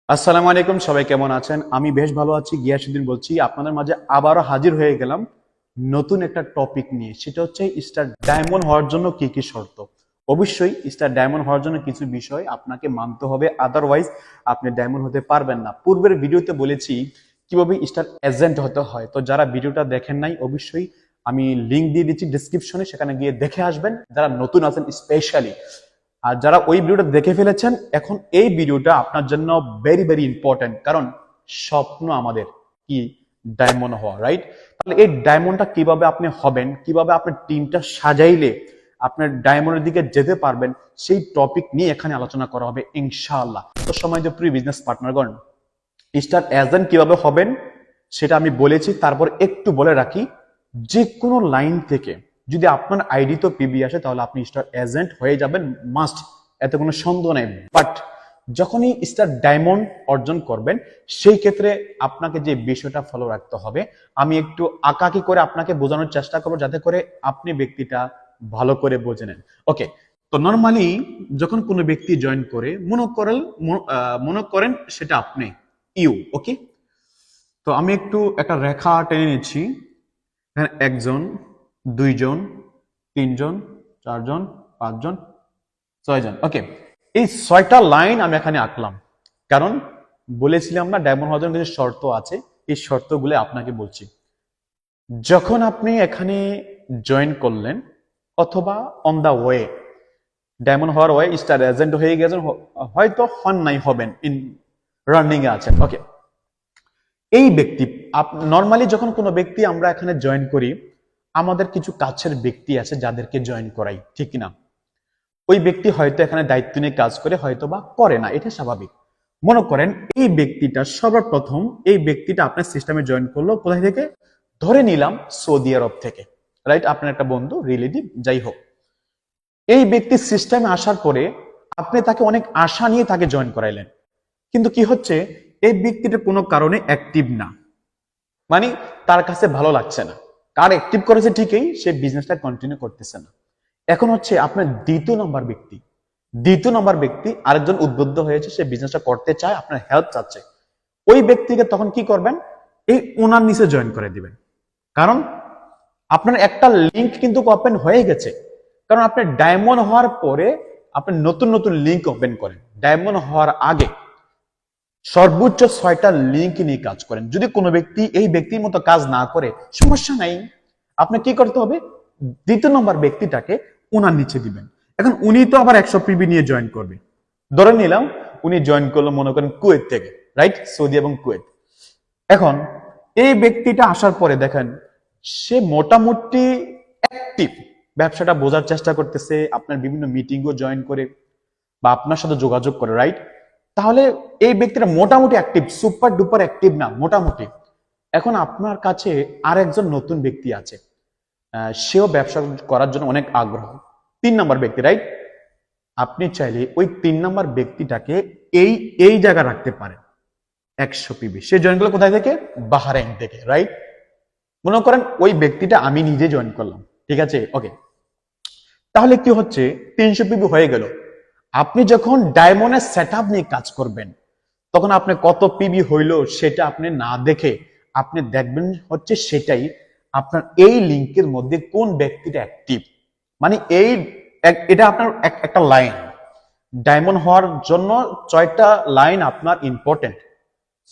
আসসালামু আলাইকুম, সবাই কেমন আছেন? আমি বেশ ভালো আছি। গিয়াসউদ্দিন বলছি, আপনাদের মাঝে আবারও হাজির হয়ে গেলাম নতুন একটা টপিক নিয়ে। সেটা হচ্ছে স্টার ডায়মন্ড হওয়ার জন্য কি কি শর্ত। অবশ্যই স্টার ডায়মন্ড হওয়ার জন্য কিছু বিষয় আপনাকে মানতে হবে, আদারওয়াইজ আপনি ডায়মন্ড হতে পারবেন না। পূর্বের ভিডিওতে বলেছি কিভাবে স্টার এজেন্ট হতে হয়। তো যারা ভিডিওটা দেখেন নাই, অবশ্যই আমি লিংক দিয়ে দিচ্ছি ডিসক্রিপশনে, সেখানে গিয়ে দেখে আসবেন যারা নতুন আছেন স্পেশালি। আর যারা ওই ভিডিওটা দেখে ফেলেছেন, এখন এই ভিডিওটা আপনার জন্য ভেরি ভেরি ইম্পর্টেন্ট। কারণ স্বপ্ন আমাদের কি ডায়মন্ড হওয়া, রাইট? তাহলে এই ডায়মন্ডটা কিভাবে আপনি হবেন, কিভাবে আপনার টিমটা সাজাইলে আপনার ডায়মন্ডের দিকে যেতে পারবেন, সেই টপিক নিয়ে এখানে আলোচনা করা হবে ইনশাআল্লাহ। তো সময় যে প্রিয় বিজনেস পার্টনারগণ, স্টার এজেন্ট কিভাবে হবেন সেটা আমি বলেছি। তারপর একটু বলে রাখি, যে কোনো লাইন থেকে যদি আপনার আইডি তো পিবি আসে, তাহলে আপনি স্টার এজেন্ট হয়ে যাবেন, মাস্ট, এতে কোনো সন্দেহ নেই। বাট যখনই স্টার ডায়মন্ড অর্জন করবেন, সেই ক্ষেত্রে আপনাকে যে বিষয়টা ফলো রাখতে হবে, আমি একটু আঁকাকি করে আপনাকে বোঝানোর চেষ্টা করবো, যাতে করে আপনি ব্যক্তিটা ভালো করে বুঝে নেন। ওকে, তো নর্মালি যখন কোনো ব্যক্তি জয়েন করে, মনে করেন সেটা আপনি, ওকে। তো আমি একটু একটা রেখা টেনে নিচ্ছি। এখানে একজন, দুইজন, তিনজন, চারজন, পাঁচজন, ছয়জন। ওকে, এই ছয়টা লাইন আমি এখানে আঁকলাম, কারণ বলেছিলাম না ডায়মন্ড হওয়ার জন্য কিছু শর্ত আছে। এই শর্তগুলো আপনাকে বলছি। যখন আপনি এখানে জয়েন করলেন, অথবা অন দা ওয়ে ডায়মন্ড হওয়ার ওয়ে, স্টার এজেন্ট হয়ে গেছেন, হয়তো হন নাই, হবেন, ইন রানিং এ আছেন। ওকে, এই ব্যক্তি, নর্মালি যখন কোনো ব্যক্তি আমরা এখানে জয়েন করি, আমাদের কিছু কাছের ব্যক্তি আছে যাদেরকে জয়েন করাই, ঠিক না? ওই ব্যক্তি হয়তো এখানে দায়িত্ব নিয়ে কাজ করে, হয়তো বা করে না, এটা স্বাভাবিক। মনে করেন এই ব্যক্তিটা সবার প্রথম, এই ব্যক্তিটা আপনার সিস্টেমে জয়েন করলো কোথায় থেকে? ধরে নিলাম সৌদি আরব থেকে, রাইট? আপনার একটা বন্ধু, রিলেটিভ, যাই হোক। এই ব্যক্তি সিস্টেমে আসার পরে আপনি তাকে অনেক আশা নিয়ে তাকে জয়েন করাইলেন, কিন্তু কি হচ্ছে, এই ব্যক্তিটা কোনো কারণে অ্যাক্টিভ না, মানে তার কাছে ভালো লাগছে না। কার অ্যাক্টিভ করেছে ঠিকই, সে বিজনেসটা কন্টিনিউ করতেছে না। এখন হচ্ছে আপনার দ্বিতীয় নম্বর ব্যক্তি আরেকজন উদ্বুদ্ধ হয়েছে, সে বিজনেসটা করতে চায়, আপনার হেল্প চাচ্ছে। ওই ব্যক্তিকে তখন কি করবেন? এই ওনার নিচে জয়েন করে দিবেন। কারণ আপনার একটা লিঙ্ক কিন্তু ওপেন হয়ে গেছে। কারণ আপনি ডায়মন্ড হওয়ার পরে আপনি নতুন নতুন লিঙ্ক ওপেন করেন। ডায়মন্ড হওয়ার আগে সর্বোচ্চ 6টা লিঙ্ক নিয়ে কাজ করেন। যদি কোনো ব্যক্তি এই ব্যক্তির মতো কাজ না করে, সমস্যা নাই, আপনি কি করতে হবে? দ্বিতীয় নম্বর ব্যক্তিটাকে উনার নিচে দিবেন। এখন উনি তো আবার 100 পিবি নিয়ে জয়েন করবে। ধরে নিলাম উনি জয়েন করলো মনে করেন কুয়েত থেকে, রাইট? সৌদি এবং কুয়েত। এখন এই ব্যক্তিটা আসার পরে দেখেন সে মোটামুটি অ্যাক্টিভ, ব্যবসাটা বোঝার চেষ্টা করতেছে, আপনার বিভিন্ন মিটিংও জয়েন করে বা আপনার সাথে যোগাযোগ করে, রাইট? তাহলে এই ব্যক্তিটা মোটামুটি অ্যাক্টিভ, সুপার ডুপার অ্যাক্টিভ না, মোটামুটি। এখন আপনার কাছে আরেকজন নতুন ব্যক্তি আছে, সেও ব্যবসা করার জন্য অনেক আগ্রহ, 3 নম্বর ব্যক্তি, রাইট? আপনি চাইলে ওই 3 নম্বর ব্যক্তিটাকে এই এই জায়গা রাখতে পারেন, 100 পিবি। সে জয়েন করলো কোথায় থেকে? বাহরাইন থেকে, রাইট? মনে করেন ওই ব্যক্তিটা আমি নিজে জয়েন করলাম, ঠিক আছে? ওকে, তাহলে কি হচ্ছে, 300 পিবি হয়ে গেল। আপনি যখন ডায়মন্ডের সেট নিয়ে কাজ করবেন, তখন আপনি কত পিবি হইল সেটা আপনি না দেখে আপনি দেখবেন হচ্ছে সেটাই আপনার এই লিঙ্কের মধ্যে কোন ব্যক্তিটা অ্যাক্টিভ। মানে এটা আপনার একটা লাইন। ডায়মন্ড হওয়ার জন্য 6টা লাইন আপনার ইম্পর্টেন্ট।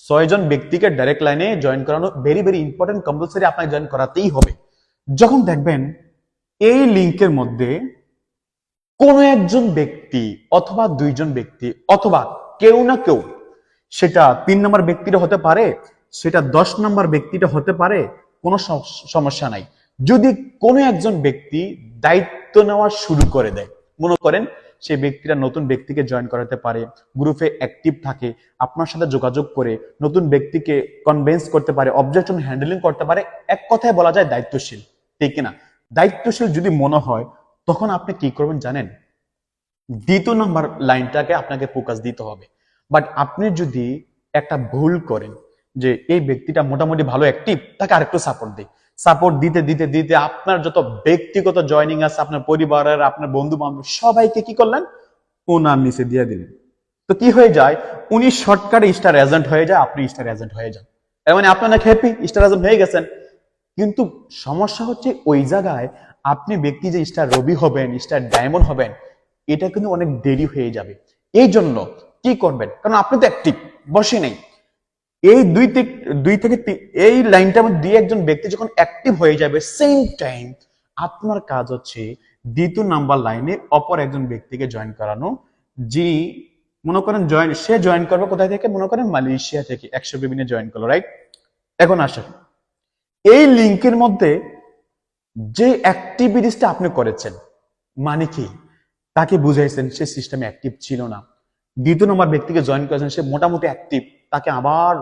6জন ব্যক্তিকে ডাইরেক্ট লাইনে জয়েন করানো ভেরি ভেরি ইম্পর্টেন্ট, কম্পালসারি আপনাকে জয়েন করাতেই হবে। যখন দেখবেন এই লিঙ্কের মধ্যে কোন একজন ব্যক্তি অথবা 2জন ব্যক্তি অথবা কেউ না কেউ, সেটা 3 নম্বর ব্যক্তিটা হতে পারে, সেটা 10 নম্বর ব্যক্তিটা হতে পারে, কোনো সমস্যা নাই। যদি কোনো একজন ব্যক্তি দায়িত্ব নেওয়া শুরু করে দেয়, মনে করেন সেই ব্যক্তিরা নতুন ব্যক্তিকে জয়েন করাতে পারে, গ্রুপে অ্যাক্টিভ থাকে, আপনার সাথে যোগাযোগ করে নতুন ব্যক্তিকে কনভিন্স করতে পারে, অবজেকশন হ্যান্ডেলিং করতে পারে, এক কথায় বলা যায় দায়িত্বশীল, ঠিক কিনা? দায়িত্বশীল যদি মনে হয়, তখন আপনি কি করবেন জানেন? 2 নম্বর লাইনটাকে আপনাকে ফোকাস দিতে হবে। বাট আপনি যদি একটা ভুল করেন যে এই ব্যক্তিটা মোটামুটি ভালো অ্যাক্টিভ, তাকে আরেকটু সাপোর্ট দিই, সাপোর্ট দিতে দিতে দিতে আপনার যত ব্যক্তিগত জয়নিং আছে, আপনার পরিবারের, আপনার বন্ধু বান্ধব সবাইকে কি করলেন? ওনার নিচে দিয়ে দিলেন। তো কি হয়ে যায়, উনি শর্টকাটে স্টার এজেন্ট হয়ে যায়, আপনি স্টার এজেন্ট হয়ে যান। এর মানে আপনি অনেক হ্যাপি, স্টার এজেন্ট হয়ে গেছেন। কিন্তু সমস্যা হচ্ছে ওই জায়গায় আপনি ব্যক্তি যে স্টার রবি হবেন, স্টার ডায়মন্ড হবেন, এটা কিন্তু অনেক দেরি হয়ে যাবে। এই জন্য কি করবেন, কারণ আপনি তো অ্যাক্টিভ বসে নেই, এই এই লাইনটার মধ্যে দিয়ে একজন ব্যক্তি যখন অ্যাক্টিভ হয়ে যাবে, সেম টাইম আপনার কাজ হচ্ছে দ্বিতীয় নাম্বার লাইনে অপর একজন ব্যক্তিকে জয়েন করানো। যে মনে করেন সে জয়েন করবে কোথায় থেকে, মনে করেন মালয়েশিয়া থেকে 100 বিবিনে জয়েন করলো, রাইট? এখন আসেন, এই লিংকের মধ্যে যে অ্যাক্টিভিটিসটা আপনি করেছেন, মানে কি, তাকে বুঝাইছেন, সে সিস্টেমে অ্যাক্টিভ ছিল না। দ্বিতীয় নম্বর ব্যক্তিকে জয়েন করেছেন, সে মোটামুটি অ্যাক্টিভ, তাকে আবার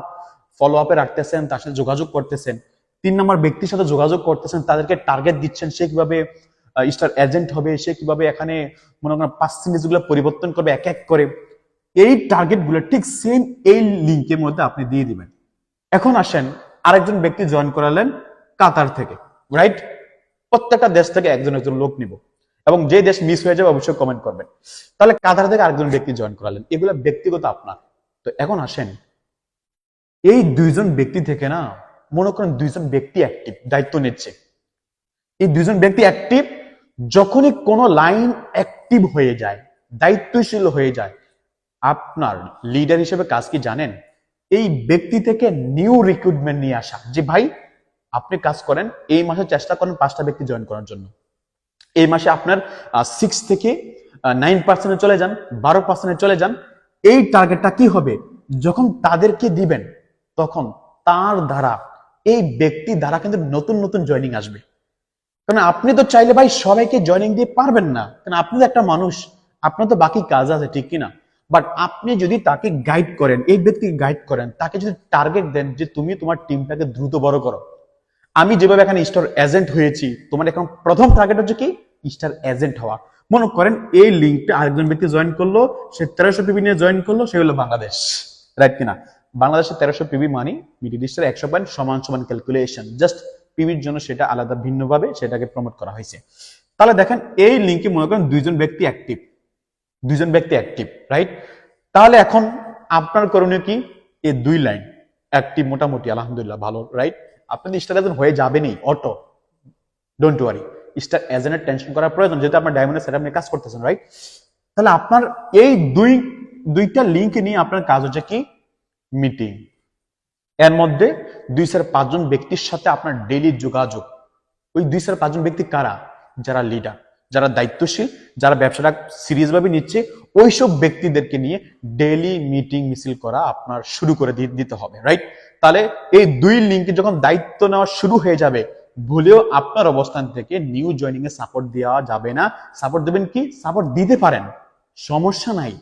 ফলো আপে রাখতেছেন, তার সাথে যোগাযোগ করতেছেন। 3 নম্বর ব্যক্তির সাথে যোগাযোগ করতেছেন, তাদেরকে টার্গেট দিচ্ছেন, সে কিভাবে স্টার এজেন্ট হবে, সে কিভাবে এখানে মনে করেন পার্সেন্টেজ গুলো পরিবর্তন করবে এক এক করে। এই টার্গেট গুলো ঠিক সেম এই লিঙ্কের মধ্যে আপনি দিয়ে দিবেন। এখন আসেন, আরেকজন ব্যক্তি জয়েন করালেন কাতার থেকে, রাইট? প্রত্যেকটা দেশ থেকে একজন একজন লোক নিব, এবং যে দেশ মিস হয়ে যাবে অবশ্যই কমেন্ট করবেন। তাহলে কাতার থেকে আরেকজন ব্যক্তি জয়েন করালেন, এগুলো ব্যক্তিগত আপনার। তো এখন আসেন, এই দুইজন ব্যক্তি থেকে না, মনে করেন দুইজন ব্যক্তি অ্যাক্টিভ, দায়িত্ব নিচ্ছে। এই দুইজন ব্যক্তি অ্যাক্টিভ, যখনই কোনো লাইন অ্যাক্টিভ হয়ে যায়, দায়িত্বশীল হয়ে যায়, আপনার লিডার হিসেবে কাজ কি জানেন? এই ব্যক্তি থেকে নিউ রিক্রুটমেন্ট নিয়ে আসা, যে ভাই আপনি কাজ করেন, এই মাসে চেষ্টা করেন 5টা ব্যক্তি জয়েন করার জন্য। এই মাসে আপনার 6 থেকে 9% চলে যান, 12% চলে যান। এই টার্গেটটা কি হবে, যখন তাদেরকে দিবেন, তখন তার দ্বারা, এই ব্যক্তি দ্বারা কিন্তু নতুন নতুন জয়েনিং আসবে। কারণ আপনি তো চাইলে ভাই সবাইকে জয়েনিং দিয়ে পারবেন না, কারণ আপনি তো একটা মানুষ, আপনার তো বাকি কাজ আছে, ঠিক কিনা? বাট আপনি যদি তাকে গাইড করেন, এই ব্যক্তিকে গাইড করেন, তাকে যদি টার্গেট দেন যে তুমি তোমার টিমটাকে দ্রুত বড় করো, আমি যেভাবে এখানে স্টার এজেন্ট হয়েছি, তোমার এখন প্রথম টার্গেট হচ্ছে কি, স্টার এজেন্ট হওয়া। মনে করেন এই লিঙ্কটা আরেকজন ব্যক্তি জয়েন করলো, সে 1300 পিবি নিয়ে জয়েন করলো, সে হলো বাংলাদেশ, রাইট কিনা? বাংলাদেশে 1300 পিবি মানি মিডল ইস্টের 100 পয়েন্ট সমান সমান ক্যালকুলেশন, জাস্ট পিবির জন্য সেটা আলাদা ভিন্নভাবে সেটাকে প্রমোট করা হয়েছে। তাহলে দেখেন, এই লিঙ্কে মনে করেন দুইজন ব্যক্তি অ্যাক্টিভ, রাইট? তাহলে এখন আপনার করণীয় কি, এই 2 লাইন অ্যাক্টিভ মোটামুটি আলহামদুলিল্লাহ ভালো, রাইট? আপনি স্টার এজেন্ট হয়ে যাবেনই অটো, ডোন্ট ওয়ারি। স্টার এজেন্টের টেনশন করার প্রয়োজন, যেহেতু আপনার ডায়মন্ডের সেটআপ নিয়ে কাজ করতেছেন, রাইট? তাহলে আপনার এই দুইটা লিঙ্ক নিয়ে আপনার কাজ হচ্ছে কি, মিটিং। এর মধ্যে 2-5 জন ব্যক্তির সাথে আপনার ডেইলি যোগাযোগ। ওই 2-5 জন ব্যক্তি কারা? যারা লিডার, যারা দায়িত্বশীল, যারা ব্যবসাটা সিরিয়াস ভাবে নিচ্ছে, ওইসব ব্যক্তিদেরকে নিয়ে ডেইলি মিটিং মিছিল করা আপনার শুরু করে দিতে হবে, রাইট? তাহলে এই 2 লিঙ্কে যখন দায়িত্ব নেওয়া শুরু হয়ে যাবে, ভুলেও আপনার অবস্থান থেকে নিউ জয়েনিং এ সাপোর্ট দেওয়া যাবে না। সাপোর্ট দেবেন কি, সাপোর্ট দিতে পারেন, সমস্যা নাই,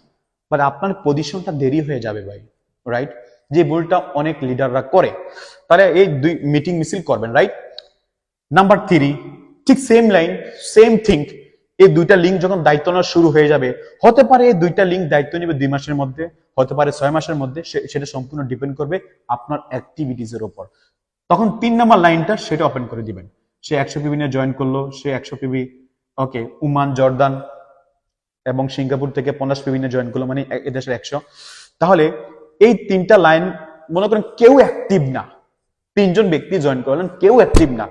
বাট আপনার পজিশনটা দেরি হয়ে যাবে ভাই, রাইট? যে ভুলটা অনেক লিডাররা করে। তাহলে এই 2 মিটিং মিছিল করবেন, রাইট? নাম্বার 3, ঠিক সেম লাইন, সেম থিং। এই 2টা লিঙ্ক যখন দায়িত্ব নেওয়া শুরু হয়ে যাবে, হতে পারে এই 2টা লিঙ্ক দায়িত্ব নেবে 2 মাসের মধ্যে, হতে পারে 6 মাসের মধ্যে, সেটা সম্পূর্ণ ডিপেন্ড করবে আপনার অ্যাক্টিভিটিস এর উপর। তখন 3 নাম্বার লাইনটা সেটা ওপেন করে দিবেন। সে 100 পিবি নিয়ে জয়েন করলো, সে 100 পিবি, ওকে, ওমান, জর্দান এবং সিঙ্গাপুর থেকে 50 পিবি নিয়ে জয়েন করলো, মানে এদেশের 100। তাহলে এই 3টা লাইন মনে করেন কেউ অ্যাক্টিভ না, 3 জন ব্যক্তি জয়েন করলেন, কেউ অ্যাক্টিভ না।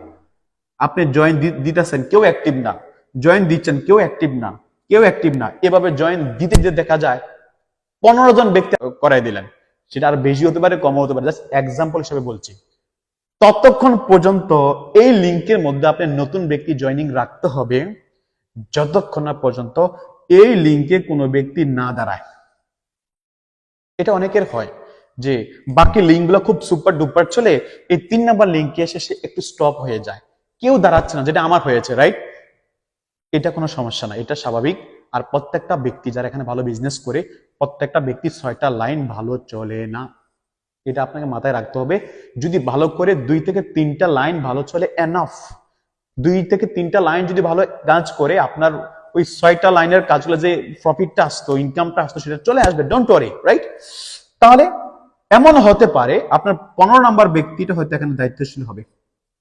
আপনি জয়েন দিতেছেন, কেউ অ্যাক্টিভ না, জয়েন দিচ্ছেন, কেউ অ্যাক্টিভ না, এভাবে জয়েন দিতে দিতে দেখা যায় 15 জন ব্যক্তি করাই দিলেন। সেটা আর বেশি হতে পারে, কম হতে পারে, জাস্ট এক্সাম্পল হিসেবে বলছি। ততক্ষণ পর্যন্ত এই লিঙ্কের মধ্যে আপনি নতুন ব্যক্তি জয়েনিং রাখতে হবে, যতক্ষণ না পর্যন্ত এই লিঙ্কে কোনো ব্যক্তি না দাঁড়ায়। এটা অনেকের হয় যে বাকি লিঙ্কগুলো খুব সুপার ডুপার চলে, এই 3 নাম্বার লিঙ্কে এসে সে একটু স্টপ হয়ে যায়, কেউ দাঁড়াচ্ছে না, যেটা আমার হয়েছে, রাইট? এটা কোনো সমস্যা না, এটা স্বাভাবিক। আর প্রত্যেকটা ব্যক্তি যারা এখানে ভালো বিজনেস করে, প্রত্যেকটা ব্যক্তি 6টা লাইন ভালো চলে না, এটা আপনাকে মাথায় রাখতে হবে। যদি ভালো করে 2 থেকে 3টা লাইন ভালো চলে, এনাফ। 2 থেকে 3টা লাইন যদি ভালো কাজ করে, আপনার ওই 6টা লাইনের কাজগুলো যে প্রফিটটা আসতো, ইনকামটা আসতো, সেটা চলে আসবে, ডোন্ট ওয়ারি, রাইট? তাহলে এমন হতে পারে আপনার 15 নাম্বার ব্যক্তিটা হয়তো এখানে দায়িত্বশীল হবে,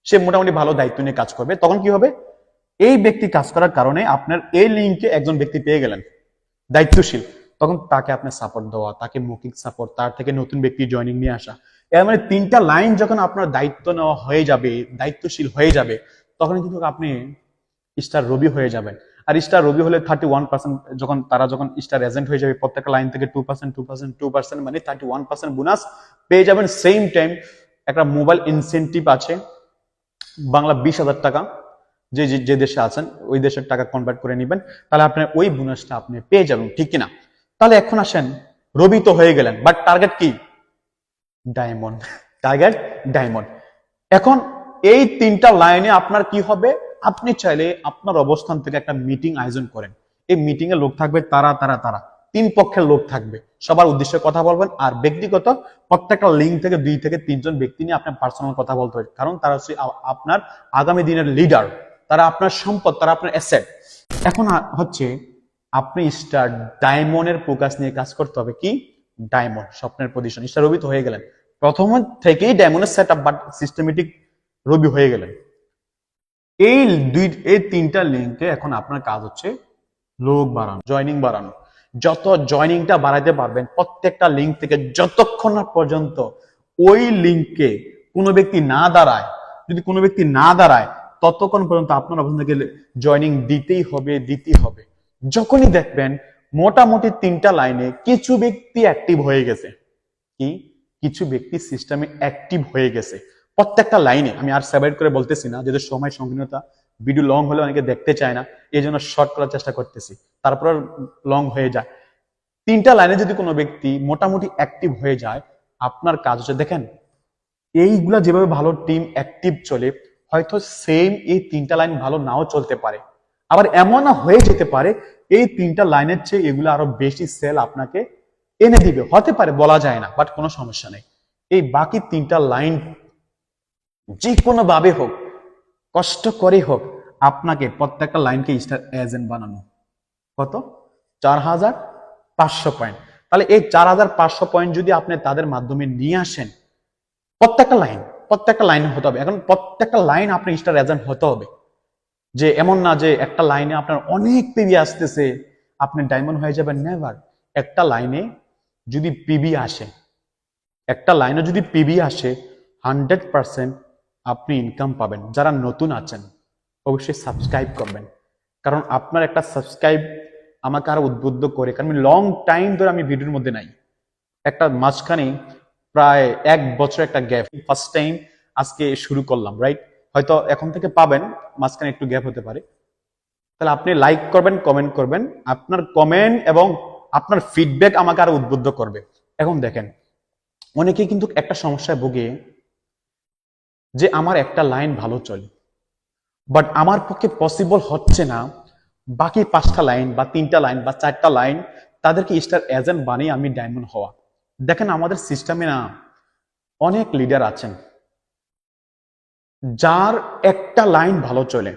সে মোটামুটি ভালো দায়িত্ব নিয়ে কাজ করবে। তখন কি হবে, এই ব্যক্তি কাজ করার কারণে আপনার এই লিঙ্কে একজন ব্যক্তি পেয়ে গেলেন দায়িত্বশীল, তখন তাকে আপনি সাপোর্ট দেওয়া, তাকে মৌখিক সাপোর্ট, তার থেকে নতুন ব্যক্তি জয়েনিং নিয়ে আসা। এর মানে 3টা লাইন যখন আপনার দায়িত্ব নেওয়া হয়ে যাবে, দায়িত্বশীল হয়ে যাবে, তখন কিন্তু আপনি স্টার রবি হয়ে যাবেন। আর স্টার রবি হলে 31%, যখন স্টার এজেন্ট হয়ে যাবে, প্রত্যেকটা লাইন থেকে 2%, 2%, 2% মানে 31% বোনাস পেয়ে যাবেন। সেম টাইম একটা মোবাইল ইনসেন্টিভ আছে, বাংলা 20,000 টাকা, যে যে দেশে আছেন ওই দেশের টাকা কনভার্ট করে নেবেন, তাহলে আপনার ওই বোনাসটা আপনি পেয়ে যাবেন, ঠিক কিনা? তাহলে এখন আসেন, রবি তো হয়ে গেলেন, বাট টার্গেট কি? ডায়মন্ড। Target diamond. এখন এই 3টা লাইনে আপনার কি হবে? আপনি চাইলে আপনার অবস্থান থেকে একটা মিটিং আয়োজন করেন। এই মিটিং এ লোক থাকবে তারা তারা তারা 3 পক্ষের লোক থাকবে, সবার উদ্দেশ্যে কথা বলবেন। আর ব্যক্তিগত প্রত্যেকটা লিঙ্ক থেকে 2 থেকে 3 জন ব্যক্তি নিয়ে আপনার পার্সোনাল কথা বলতে হবে, কারণ তারা হচ্ছে আপনার আগামী দিনের লিডার, তারা আপনার সম্পদ, তারা আপনার অ্যাসেট। এখন হচ্ছে আপনি স্টার ডায়মন্ডের ফোকাস নিয়ে কাজ করতে হবে। কি? ডায়মন্ড, স্বপ্নের পজিশন। স্টার রবি তো হয়ে গেলেন, প্রথম থেকেই ডায়মন্ডের সেট আপ, বাট সিস্টেমেটিক রবি হয়ে গেলেন। এই 3টা লিঙ্কে এখন আপনার কাজ হচ্ছে লোক বাড়ানো, জয়নিং বাড়ানো। যত জয়নিংটা বাড়াইতে পারবেন প্রত্যেকটা লিঙ্ক থেকে, যতক্ষণ না পর্যন্ত ওই লিঙ্কে কোনো ব্যক্তি না দাঁড়ায়, যদি কোনো ব্যক্তি না দাঁড়ায়, ততক্ষণ পর্যন্ত আপনার ওখান থেকে জয়নিং দিতেই হবে, দিতেই হবে। যখনই দেখবেন মোটামুটি 3টা লাইনে কিছু ব্যক্তি অ্যাক্টিভ হয়ে গেছে, কি কিছু ব্যক্তি সিস্টেমে অ্যাক্টিভ হয়ে গেছে প্রত্যেকটা লাইনে, আমি আর সেপারেট করে বলতেছি না, যেহেতু সময় সংকীর্ণতা, ভিডিও লং হলে অনেকে দেখতে চায় না, এই জন্য শর্ট করার চেষ্টা করতেছি, তারপর লং হয়ে যায়। 3টা লাইনে যদি কোনো ব্যক্তি মোটামুটি অ্যাক্টিভ হয়ে যায়, আপনার কাজ হচ্ছে, দেখেন এইগুলা যেভাবে ভালো টিম অ্যাক্টিভ চলে, হয়তো সেম এই 3টা লাইন ভালো নাও চলতে পারে, আবার এমন হয়ে যেতে পারে এই 3টা লাইনের চেয়ে এগুলো আরো বেশি সেল আপনাকে এনে দিবে, হতে পারে, বলা যায় না, বাট কোনো সমস্যা নেই। এই বাকি 3টা লাইন যে কোনো ভাবে হোক, কষ্ট করে হোক, আপনাকে প্রত্যেকটা লাইনকে স্টার এজেন্ট বানানো। কত? 4,500 পয়েন্ট। তাহলে এই 4,500 পয়েন্ট যদি আপনি তাদের মাধ্যমে নিয়ে আসেন, প্রত্যেকটা লাইন হতে হবে। এখন প্রত্যেকটা লাইন আপনি স্টার এজেন্ট হতে হবে, যে এমন না যে একটা লাইনে আপনার অনেক পিবি আসতেছে আপনি ডায়মন্ড হয়ে যাবেন, নেভার। একটা লাইনে যদি পিবি আসে, একটা লাইনে যদি পিবি আসে, 100% আপনি ইনকাম পাবেন। যারা নতুন আছেন অবশ্যই সাবস্ক্রাইব করবেন, কারণ আপনার একটা সাবস্ক্রাইব আমাকে আরো উদ্বুদ্ধ করে, কারণ আমি লং টাইম ধরে আমি ভিডিওর মধ্যে নাই, একটা মাঝখানে প্রায় 1 বছর একটা গ্যাপ, ফার্স্ট টাইম আজকে শুরু করলাম, রাইট? হয়তো এখন থেকে পাবেন, মাঝখানে একটু গ্যাপ হতে পারে। তাহলে আপনি লাইক করবেন, কমেন্ট করবেন, আপনার কমেন্ট এবং আপনার ফিডব্যাক আমাকে আরো উদ্বুদ্ধ করবে। এখন দেখেন, অনেকেই কিন্তু একটা সমস্যায় ভোগে, যে আমার একটা লাইন ভালো চলে, বাট আমার পক্ষে পসিবল হচ্ছে না বাকি 5টা লাইন বা 3টা লাইন বা 4টা লাইন তাদেরকে স্টার এজেন্ট বানিয়ে আমি ডায়মন্ড হওয়া। দেখেন আমাদের সিস্টেমে না অনেক লিডার আছেন যার একটা লাইন ভালো চলে,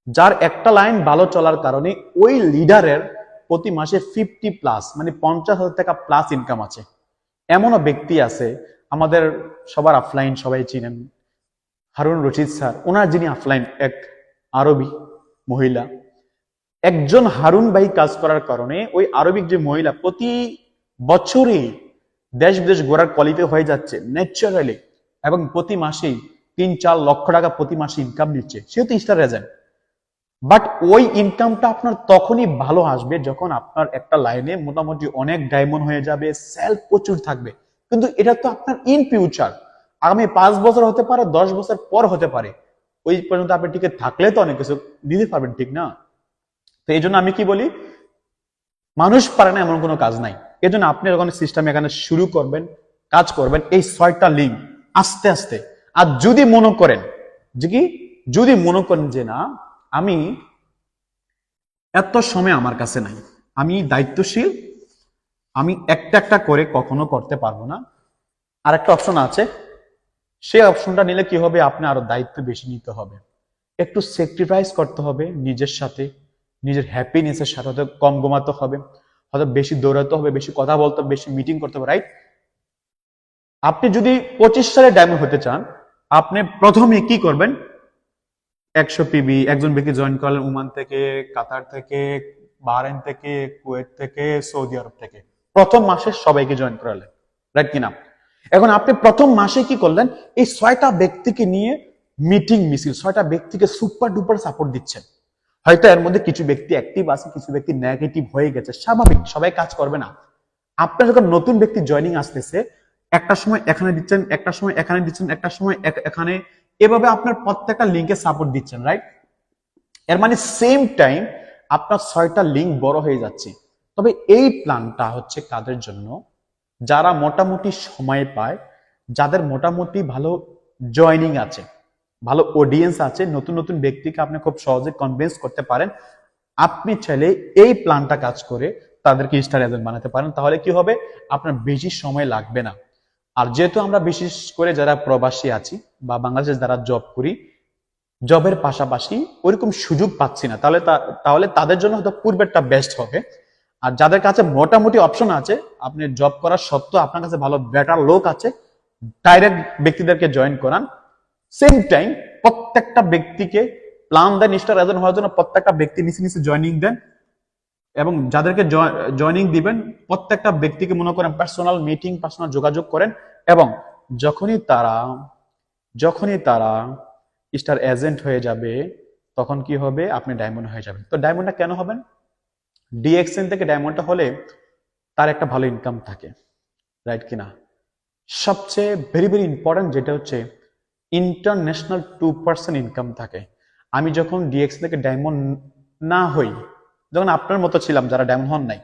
যার একটা লাইন ভালো চলার কারণে ওই লিডারের প্রতি মাসে 50+ মানে 50,000 টাকা প্লাস ইনকাম আছে। এমনও ব্যক্তি আছে, আমাদের সবার অফলাইন, সবাই চিনেন হারুন রশিদ স্যার, ওনার যিনি অফলাইন এক আরবি মহিলা, একজন হারুন ভাই কাজ করার কারণে ওই আরবিক যে মহিলা প্রতি বছরে দেশ বিদেশ ঘোরার কোয়ালিফাই হয়ে যাচ্ছে ন্যাচারালি, এবং প্রতি মাসেই 3-4 লক্ষ টাকা প্রতি মাসে ইনকাম নিচ্ছে, সেহেতু স্টার এজেন্ট। বাট ওই ইনকামটা আপনার তখনই ভালো আসবে যখন আপনার একটা লাইনে মোটামুটি অনেক ডায়মন্ড হয়ে যাবে, সেল প্রচুর থাকবে। কিন্তু এটা তো আপনার ইন ফিউচার, আগামী 5 বছর হতে পারে, 10 বছর পর হতে পারে, ওই পর্যন্ত আপনি টিকে থাকলে তো অনেক কিছু দিতে পারবেন, ঠিক না? তো এই জন্য আমি কি বলি, মানুষ পারে না এমন কোনো কাজ নাই। এই জন্য আপনি যখন সিস্টেম এখানে শুরু করবেন, কাজ করবেন, এই 6টা লিঙ্ক আস্তে আস্তে। আর যদি মনে করেন যে কি, যদি মনে করেন যে না আমি এত সময় আমার কাছে নাই, আমি দায়িত্বশীল, আমি একটা একটা করে কখনো করতে পারবো না, আর একটা অপশন আছে, সেই অপশনটা নিলে কি হবে, আপনি আরো দায়িত্ব বেশি নিতে হবে, একটু স্যাক্রিফাইস করতে হবে নিজের সাথে, নিজের হ্যাপিনেসের সাথে, হয়তো কম ঘুমাতে হবে, হয়তো বেশি দৌড়াতে হবে, বেশি কথা বলতে হবে, বেশি মিটিং করতে হবে, রাইট? আপনি যদি 25 সালে ডায়মন্ড হতে চান, আপনি প্রথমে কি করবেন, 100 পিবি একজন ব্যক্তি জয়েন করলেন ওমান থেকে, কাতার থেকে, বাহরাইন থেকে, কুয়েত থেকে, সৌদি আরব থেকে প্রথম মাসে সবাইকে জয়েন করালেন, রাইট কিনা? এখন আপনি প্রথম মাসে কি করলেন? এই 6টা ব্যক্তিকে নিয়ে মিটিং মিছিল, 6টা ব্যক্তিকে সুপার ডুপার সাপোর্ট দিচ্ছেন। হয়তো এর মধ্যে কিছু ব্যক্তি অ্যাক্টিভ আছে, কিছু ব্যক্তি নেগেটিভ হয়ে গেছে, স্বাভাবিক, সবাই কাজ করবে না। আপনার যখন নতুন ব্যক্তি জয়েনিং আসতেছে, একটা সময় এখানে দিচ্ছেন, একটা সময় এখানে দিচ্ছেন, একটা সময় এখানে, এভাবে আপনার প্রত্যেকটা লিঙ্কে সাপোর্ট দিচ্ছেন, রাইট? এর মানে সেম টাইম আপনার 6টা লিঙ্ক বড় হয়ে যাচ্ছে। তবে এই প্ল্যানটা হচ্ছে কাদের জন্য? যারা মোটামুটি সময় পায়, যাদের মোটামুটি ভালো জয়েনিং আছে, ভালো অডিয়েন্স আছে, নতুন নতুন ব্যক্তিকে আপনি খুব সহজে কনভিন্স করতে পারেন। আপনি চাইলে এই প্ল্যানটা কাজ করে তাদেরকে স্টার এজেন্ট বানাতে পারেন। তাহলে কি হবে? আপনার বেশি সময় লাগবে না। আর যেহেতু আমরা বিশেষ করে যারা প্রবাসী আছি বা বাংলাদেশে যারা জব করি, জবের পাশাপাশি ওইরকম সুযোগ পাচ্ছি না, তাহলে তাদের জন্য হয়তো পূর্বেরটা বেস্ট হবে। আর যাদের কাছে মোটামুটি অপশন আছে, আপনি জব করার সত্ত্বেও আপনার কাছে ভালো বেটার লোক আছে, ডাইরেক্ট ব্যক্তিদেরকে জয়েন করান। সেম টাইম প্রত্যেকটা ব্যক্তিকে প্ল্যান দেন স্টার এজেন্ট হওয়ার জন্য, প্রত্যেকটা ব্যক্তি নিচে নিচে জয়েনিং দেন, এবং যাদেরকে জয়েনিং দিবেন প্রত্যেকটা ব্যক্তিকে মনে করেন পার্সোনাল মিটিং, পার্সোনাল যোগাযোগ করেন। এবং যখনই তারা স্টার এজেন্ট হয়ে যাবে, তখন কি হবে? আপনি ডায়মন্ড হয়ে যাবেন। তো ডায়মন্ডটা কেন হবেন? ডিএক্সএন থেকে ডায়মন্ডটা হলে তার একটা ভালো ইনকাম থাকে, রাইট কিনা? সবচেয়ে ভেরি ভেরি ইম্পর্টেন্ট যেটা হচ্ছে ইন্টারন্যাশনাল 2% ইনকাম থাকে। আমি যখন ডিএক্স থেকে ডায়মন্ড না হই, যখন আপনার মতো ছিলাম যারা ডায়মন্ড হন নাই,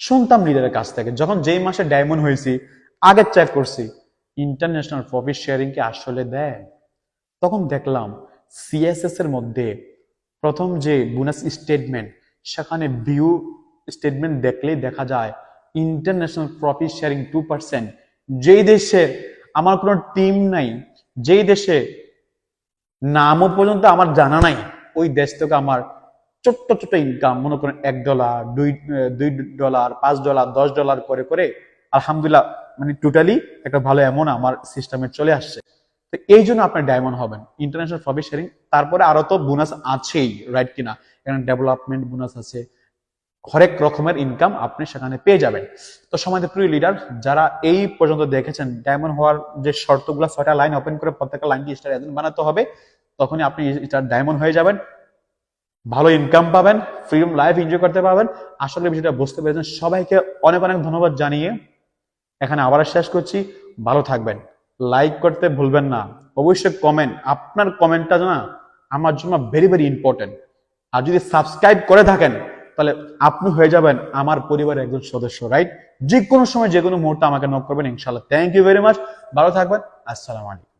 শুনতাম লিডারের কাছ থেকে, যখন যেই মাসে ডায়মন্ড হয়েছি আগে চেক করছি ইন্টারন্যাশনাল প্রফিট শেয়ারিং কি আসলে দেয়, তখন দেখলাম সিএসএস এর মধ্যে প্রথম যে বোনাস স্টেটমেন্ট, সেখানে ভিউ স্টেটমেন্ট দেখলেই দেখা যায় ইন্টারন্যাশনাল প্রফিট শেয়ারিং 2%। যেই দেশে আমার কোনো টিম নাই, যেই দেশে নামও পর্যন্ত আমার জানা নাই, ওই দেশ থেকে আমার ছোট্ট ছোট্ট ইনকাম, মনে করেন $1, $2, $5, $10 করে করে আলহামদুলিল্লাহ, মানে টোটালি একটা ভালো অ্যামাউন্ট আমার সিস্টেমে চলে আসছে। তো এই জন্য আপনার ডায়মন্ড হবেন ইন্টারন্যাশনাল প্রফিট শেয়ারিং। তারপরে আরো তো বোনাস আছেই, রাইট কিনা? এখানে ডেভেলপমেন্ট বোনাস আছে, হরেক রকমের ইনকাম আপনি সেখানে পেয়ে যাবেন। তো সমাজের প্রিয় লিডার যারা এই পর্যন্ত দেখেছেন, ডায়মন্ড হওয়ার যে শর্তগুলো, 6টা লাইন ওপেন করে প্রত্যেকটা লাইনকে স্টার এজেন্ট বানাতে হবে, তখনই আপনি স্টার ডায়মন্ড হয়ে যাবেন, ভালো ইনকাম পাবেন, ফ্রিডম লাইফ এনজয় করতে পারবেন। আসলে বিষয়টা বুঝতে পেরেছেন। সবাইকে অনেক অনেক ধন্যবাদ জানিয়ে এখানে আবার শেষ করছি। ভালো থাকবেন, লাইক করতে ভুলবেন না, অবশ্যই কমেন্ট, আপনার কমেন্টটা না আমার জন্য ভেরি ভেরি ইম্পর্টেন্ট। আর যদি সাবস্ক্রাইব করে থাকেন, তাহলে আপনি হয়ে যাবেন আমার পরিবারের একজন সদস্য, রাইট? যে কোনো সময় যে কোনো মুহূর্তে আমাকে নক করবেন ইনশাআল্লাহ। থ্যাংক ইউ ভেরি মাচ, ভালো থাকবেন, আসসালামু আলাইকুম।